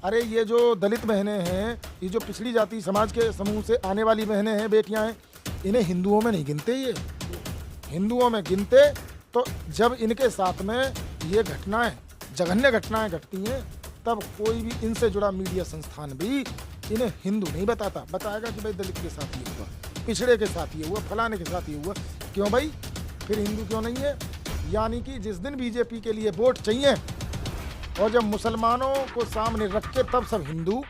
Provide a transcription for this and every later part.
अरे ये जो दलित बहनें हैं, ये जो पिछड़ी जाति समाज के समूह से आने वाली बहनें हैं, बेटियां हैं, इन्हें हिंदुओं में नहीं गिनते। ये हिंदुओं में गिनते तो जब इनके साथ में ये घटनाएं, जघन्य घटनाएं घटती हैं, तब कोई भी इनसे जुड़ा मीडिया संस्थान भी इन्हें हिंदू नहीं बताता, बताएगा कि भाई दलित के साथ ये हुआ, पिछड़े के साथ ये हुआ, फलाने के साथ ये हुआ। क्यों भाई, फिर हिंदू क्यों नहीं है? यानी कि जिस दिन बीजेपी के लिए वोट चाहिए और जब मुसलमानों को सामने रख के तब सब हिंदू,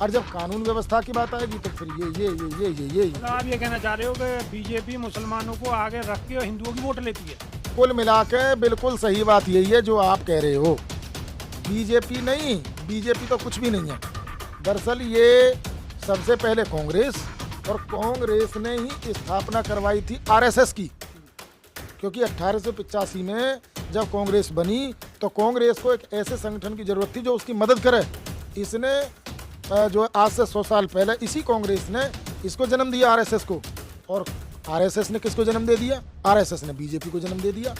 और जब कानून व्यवस्था की बात आएगी तो फिर ये। मतलब आप ये कहना चाह रहे हो कि बीजेपी मुसलमानों को आगे रख के हिंदुओं की वोट लेती है? कुल मिला के बिल्कुल सही बात यही है जो आप कह रहे हो। बीजेपी नहीं, बीजेपी तो कुछ भी नहीं है। दरअसल ये सबसे पहले कांग्रेस, और कांग्रेस ने ही स्थापना करवाई थी आरएसएस की, क्योंकि 1885 में जब कांग्रेस बनी तो कांग्रेस को एक ऐसे संगठन की जरूरत थी जो उसकी मदद करे। इसने जो आज से 100 साल पहले इसी कांग्रेस ने इसको जन्म दिया, आरएसएस को। और आरएसएस ने किसको जन्म दे दिया? आरएसएस ने बीजेपी को जन्म दे दिया।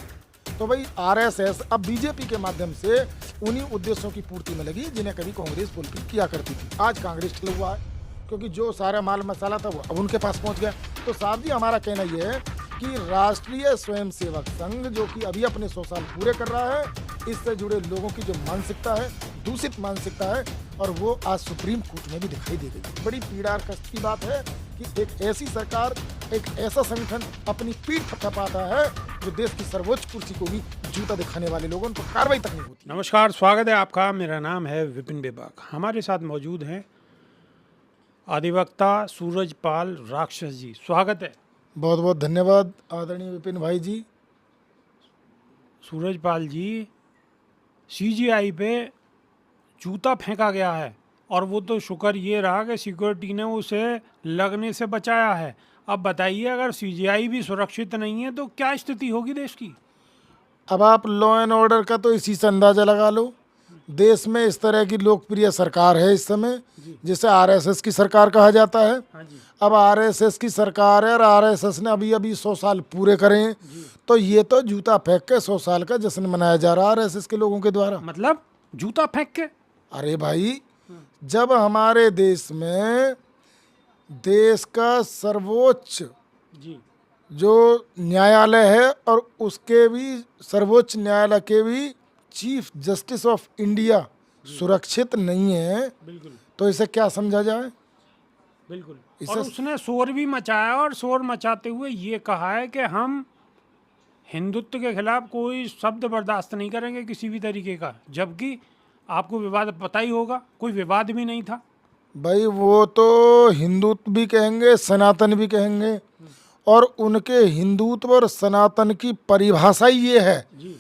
तो भाई आरएसएस अब बीजेपी के माध्यम से उन्हीं उद्देश्यों की पूर्ति में लगी जिन्हें कभी कांग्रेस फुलफिल किया करती थी। आज कांग्रेस चल हुआ है, क्योंकि जो सारा माल मसाला था वो अब उनके पास पहुंच गया। तो साहब जी, हमारा कहना यह है कि राष्ट्रीय स्वयंसेवक संघ जो कि अभी अपने 100 साल पूरे कर रहा है, इससे जुड़े लोगों की जो मानसिकता है, दूषित मानसिकता है, और वो आज सुप्रीम कोर्ट में भी दिखाई दे गई। बड़ी पीड़ा और कष्ट की बात है कि एक ऐसी सरकार, एक ऐसा संगठन अपनी पीठ थपथपाता है जो देश की सर्वोच्च कुर्सी को भी जूता दिखाने वाले लोगों पर कार्रवाई तक नहीं होती। नमस्कार, स्वागत है आपका। मेरा नाम है विपिन बेबाक। हमारे साथ मौजूद हैं अधिवक्ता सूरजपाल राक्षस जी। स्वागत है। बहुत बहुत धन्यवाद आदरणीय विपिन भाई जी। सूरजपाल जी, सीजीआई पे जूता फेंका गया है, और वो तो शुक्र ये रहा कि सिक्योरिटी ने उसे लगने से बचाया है। अब बताइए, अगर सीजीआई भी सुरक्षित नहीं है तो क्या स्थिति होगी देश की? अब आप लॉ एंड ऑर्डर का तो इसी से अंदाजा लगा लो। देश में इस तरह की लोकप्रिय सरकार है इस समय, जिसे आरएसएस की सरकार कहा जाता है। हाँ जी। अब आरएसएस की सरकार है और आरएसएस ने अभी 100 साल पूरे करे हैं, तो ये तो जूता फेंक के 100 साल का जश्न मनाया जा रहा है आरएसएस के लोगों के द्वारा। मतलब जूता फेंक के? अरे भाई, जब हमारे देश में देश का सर्वोच्च जी जो न्यायालय है और उसके भी सर्वोच्च न्यायालय के भी चीफ जस्टिस ऑफ इंडिया सुरक्षित नहीं है, बिल्कुल तो इसे क्या समझा जाए? बिल्कुल। इसे- और उसने शोर भी मचाया, और शोर मचाते हुए ये कहा है कि हम हिंदुत्व के खिलाफ कोई शब्द बर्दाश्त नहीं करेंगे किसी भी तरीके का। जबकि आपको विवाद पता ही होगा, कोई विवाद भी नहीं था। भाई वो तो हिंदुत्व भी कहेंगे, सनातन भी कहेंगे, और उनके हिंदुत्व और सनातन की परिभाषा ही ये है जी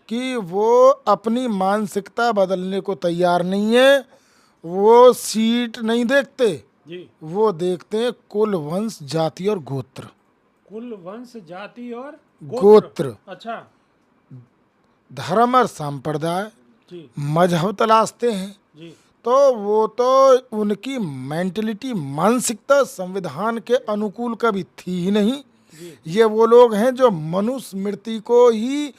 कि वो अपनी मानसिकता बदलने को तैयार नहीं है। वो सीट नहीं देखते, जी। वो देखते हैं कुल, वंश, जाति और गोत्र। कुल, वंश, जाति और गोत्र, अच्छा धर्म और संप्रदाय, जी मजहब तलाशते हैं। जी तो वो तो उनकी मेंटलिटी, मानसिकता संविधान के अनुकूल कभी थी ही नहीं। जी ये वो लोग हैं जो मनुस्मृति को ही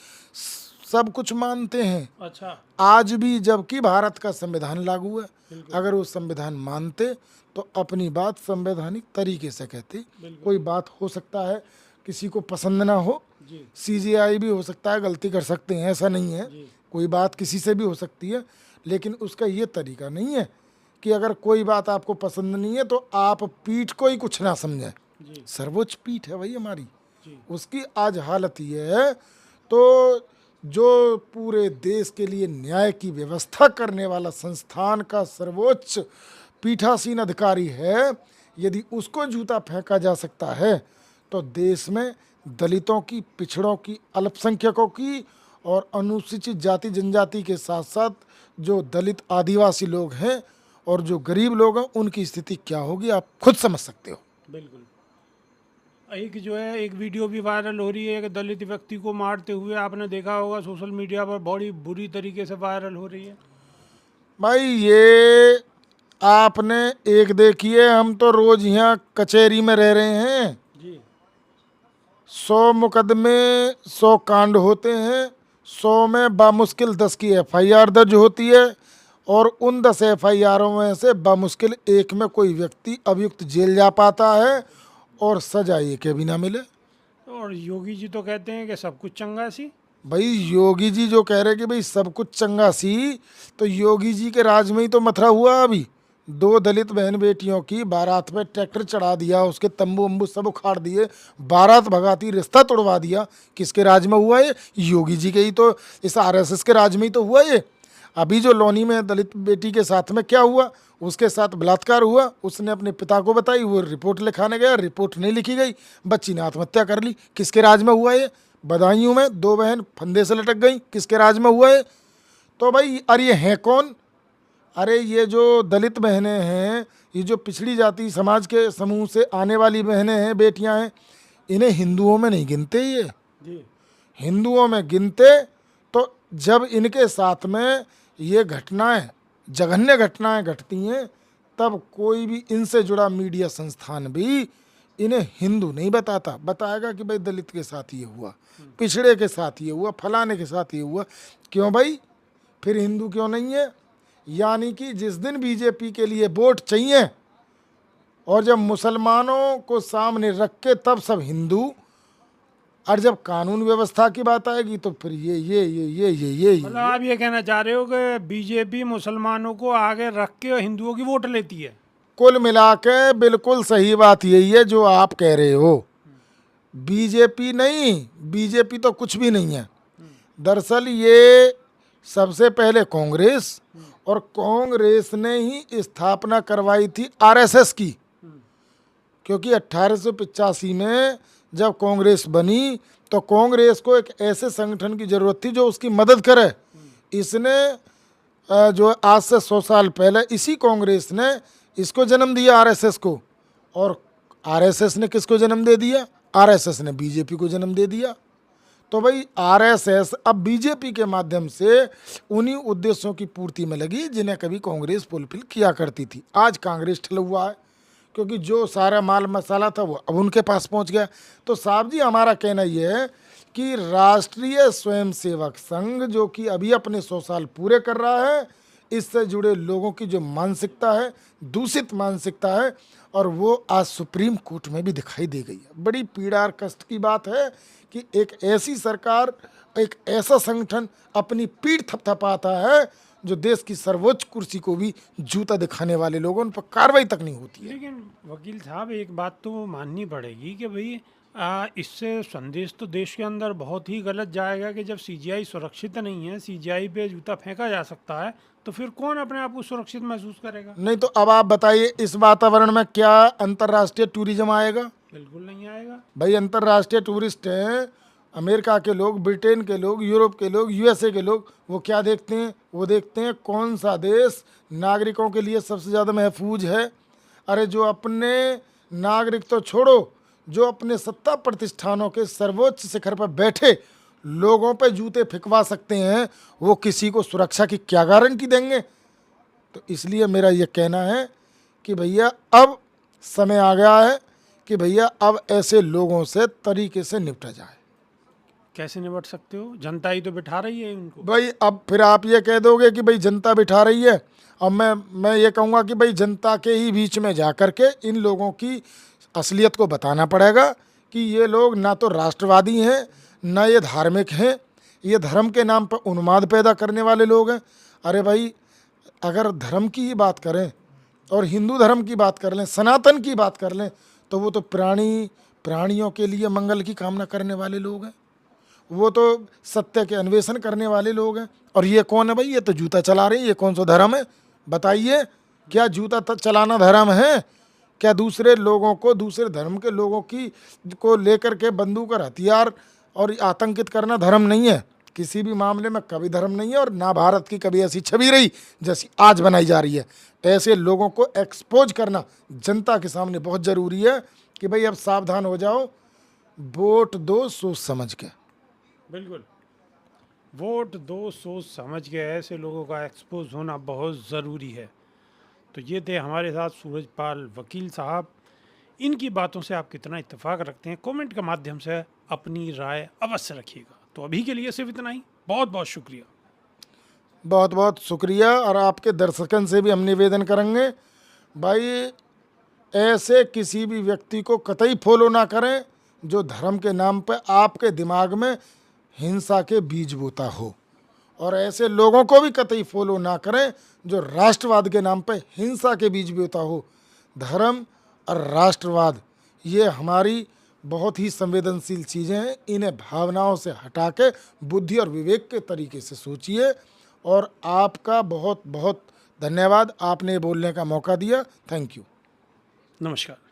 सब कुछ मानते हैं अच्छा आज भी, जबकि भारत का संविधान लागू है। अगर वो संविधान मानते तो अपनी बात संवैधानिक तरीके से कहते। कोई बात हो सकता है किसी को पसंद ना हो, जी सीजीआई भी हो सकता है गलती कर सकते हैं, ऐसा नहीं है। जी कोई बात किसी से भी हो सकती है, लेकिन उसका ये तरीका नहीं है कि अगर कोई बात आपको पसंद नहीं है तो आप पीठ को ही कुछ ना समझें। जी सर्वोच्च पीठ है भाई हमारी, जी उसकी आज हालत ये है। तो जो पूरे देश के लिए न्याय की व्यवस्था करने वाला संस्थान का सर्वोच्च पीठासीन अधिकारी है, यदि उसको जूता फेंका जा सकता है तो देश में दलितों की, पिछड़ों की, अल्पसंख्यकों की और अनुसूचित जाति जनजाति के साथ साथ जो दलित आदिवासी लोग हैं और जो गरीब लोग हैं, उनकी स्थिति क्या होगी आप खुद समझ सकते हो। बिल्कुल। एक जो है, एक वीडियो भी वायरल हो रही है एक दलित व्यक्ति को मारते हुए, आपने देखा होगा सोशल मीडिया पर, बड़ी बुरी तरीके से वायरल हो रही है। भाई ये आपने एक देखिए, हम तो रोज यहाँ कचहरी में रह रहे हैं, जी 100 मुकदमे, 100 कांड होते हैं, 100 में बामुश्किल 10 की एफआईआर दर्ज होती है, और उन 10 FIRों में से बमुश्किल एक में कोई व्यक्ति अभियुक्त जेल जा पाता है और सजा ये के भी ना मिले। और योगी जी तो कहते हैं कि सब कुछ चंगा सी। भाई योगी जी जो कह रहे कि भाई सब कुछ चंगा सी, तो योगी जी के राज में ही तो मथुरा हुआ। अभी 2 दलित बहन बेटियों की बारात में ट्रैक्टर चढ़ा दिया, उसके तंबू वंबू सब उखाड़ दिए, बारात भगाती, रिश्ता तोड़वा दिया। किसके राज में हुआ ये? योगी जी के ही तो, इस RSS के राज में ही तो हुआ ये। अभी जो लोनी में दलित बेटी के साथ में क्या हुआ, उसके साथ बलात्कार हुआ, उसने अपने पिता को बताई, वो रिपोर्ट लिखाने गया, रिपोर्ट नहीं लिखी गई, बच्ची ने आत्महत्या कर ली। किसके राज में हुआ ये? बदायूं में 2 बहन फंदे से लटक गई, किसके राज में हुआ ये? तो भाई अरे ये हैं कौन? अरे ये जो दलित बहनें हैं, ये जो पिछड़ी जाति समाज के समूह से आने वाली बहनें हैं, बेटियां हैं, इन्हें हिंदुओं में नहीं गिनते ये। जी। हिंदुओं में गिनते तो जब इनके साथ में ये घटनाएं, जघन्य घटनाएं घटती हैं, तब कोई भी इनसे जुड़ा मीडिया संस्थान भी इन्हें हिंदू नहीं बताता, बताएगा कि भाई दलित के साथ ये हुआ, पिछड़े के साथ ये हुआ, फलाने के साथ ये हुआ। क्यों भाई? फिर हिंदू क्यों नहीं है? यानी कि जिस दिन बीजेपी के लिए वोट चाहिए और जब मुसलमानों को सामने रख के तब सब हिंदू, और जब कानून व्यवस्था की बात आएगी तो फिर ये मतलब आप ये कहना चाह रहे हो कि बीजेपी मुसलमानों को आगे रख के हिंदुओं की वोट लेती है? कुल मिला के बिल्कुल सही बात यही है जो आप कह रहे हो। बीजेपी नहीं, बीजेपी तो कुछ भी नहीं है। दरअसल ये सबसे पहले कांग्रेस, और कांग्रेस ने ही स्थापना करवाई थी RSS की, क्योंकि 1885 में जब कांग्रेस बनी तो कांग्रेस को एक ऐसे संगठन की जरूरत थी जो उसकी मदद करे। इसने जो आज से 100 साल पहले इसी कांग्रेस ने इसको जन्म दिया, RSS को। और RSS ने किसको जन्म दे दिया? RSS ने बीजेपी को जन्म दे दिया। तो भाई RSS अब बीजेपी के माध्यम से उन्हीं उद्देश्यों की पूर्ति में लगी जिन्हें कभी कांग्रेस फुलफिल किया करती थी। आज कांग्रेस ठल हुआ है, क्योंकि जो सारा माल मसाला था वो अब उनके पास पहुंच गया। तो साहब जी हमारा कहना ये है कि राष्ट्रीय स्वयंसेवक संघ जो कि अभी अपने 100 साल पूरे कर रहा है, इससे जुड़े लोगों की जो मानसिकता है, दूषित मानसिकता है, और वो आज सुप्रीम कोर्ट में भी दिखाई दे गई है। बड़ी पीड़ा और कष्ट की बात है कि एक ऐसी सरकार, एक ऐसा संगठन अपनी पीठ थपथपाता है जो देश की सर्वोच्च कुर्सी को भी जूता दिखाने वाले लोगों उन पर कार्रवाई तक नहीं होती है। लेकिन वकील साहब एक बात तो माननी पड़ेगी कि भाई इससे संदेश तो देश के अंदर बहुत ही गलत जाएगा कि जब CGI सुरक्षित नहीं है, CGI पे जूता फेंका जा सकता है, तो फिर कौन अपने आप को सुरक्षित महसूस करेगा? नहीं तो अब आप बताइए, इस वातावरण में क्या अंतर्राष्ट्रीय टूरिज्म आएगा? बिल्कुल नहीं आएगा। भाई अंतर्राष्ट्रीय टूरिस्ट हैं, अमेरिका के लोग, ब्रिटेन के लोग, यूरोप के लोग, USA के लोग, वो क्या देखते हैं? वो देखते हैं कौन सा देश नागरिकों के लिए सबसे ज़्यादा महफूज है। अरे जो अपने नागरिक तो छोड़ो, जो अपने सत्ता प्रतिष्ठानों के सर्वोच्च शिखर पर बैठे लोगों पे जूते फेंकवा सकते हैं, वो किसी को सुरक्षा की क्या गारंटी देंगे? तो इसलिए मेरा ये कहना है कि भैया अब समय आ गया है कि भैया अब ऐसे लोगों से तरीके से निपटा जाए। कैसे निपट सकते हो? जनता ही तो बिठा रही है उनको। भाई अब फिर आप ये कह दोगे कि भाई जनता बिठा रही है, अब मैं ये कहूँगा कि भाई जनता के ही बीच में जा कर के इन लोगों की असलियत को बताना पड़ेगा कि ये लोग ना तो राष्ट्रवादी हैं, ना ये धार्मिक हैं, ये धर्म के नाम पर उन्माद पैदा करने वाले लोग हैं। अरे भाई अगर धर्म की ही बात करें और हिंदू धर्म की बात कर लें, सनातन की बात कर लें, तो वो तो प्राणियों के लिए मंगल की कामना करने वाले लोग हैं, वो तो सत्य के अन्वेषण करने वाले लोग हैं। और ये कौन है भाई? ये तो जूता चला रहे हैं। ये कौन सा धर्म है? बताइए, क्या जूता चलाना धर्म है? क्या दूसरे लोगों को, दूसरे धर्म के लोगों की को लेकर के बंदूक और हथियार और आतंकित करना धर्म नहीं है? किसी भी मामले में कभी धर्म नहीं है, और ना भारत की कभी ऐसी छवि रही जैसी आज बनाई जा रही है। ऐसे लोगों को एक्सपोज करना जनता के सामने बहुत ज़रूरी है कि भाई अब सावधान हो जाओ, वोट दो सोच समझ के। बिल्कुल, वोट दो सोच समझ के। ऐसे लोगों का एक्सपोज होना बहुत ज़रूरी है। तो ये थे हमारे साथ सूरजपाल वकील साहब। इनकी बातों से आप कितना इत्तेफाक रखते हैं, कमेंट के माध्यम से अपनी राय अवश्य रखिएगा। तो अभी के लिए सिर्फ इतना ही। बहुत बहुत शुक्रिया। बहुत बहुत शुक्रिया। और आपके दर्शकन से भी हम निवेदन करेंगे भाई, ऐसे किसी भी व्यक्ति को कतई फॉलो ना करें जो धर्म के नाम पर आपके दिमाग में हिंसा के बीज बोता हो, और ऐसे लोगों को भी कतई फॉलो ना करें जो राष्ट्रवाद के नाम पर हिंसा के बीज बोता हो। धर्म और राष्ट्रवाद ये हमारी बहुत ही संवेदनशील चीज़ें हैं, इन्हें भावनाओं से हटा के बुद्धि और विवेक के तरीके से सोचिए। और आपका बहुत बहुत धन्यवाद, आपने बोलने का मौका दिया। Thank you. नमस्कार।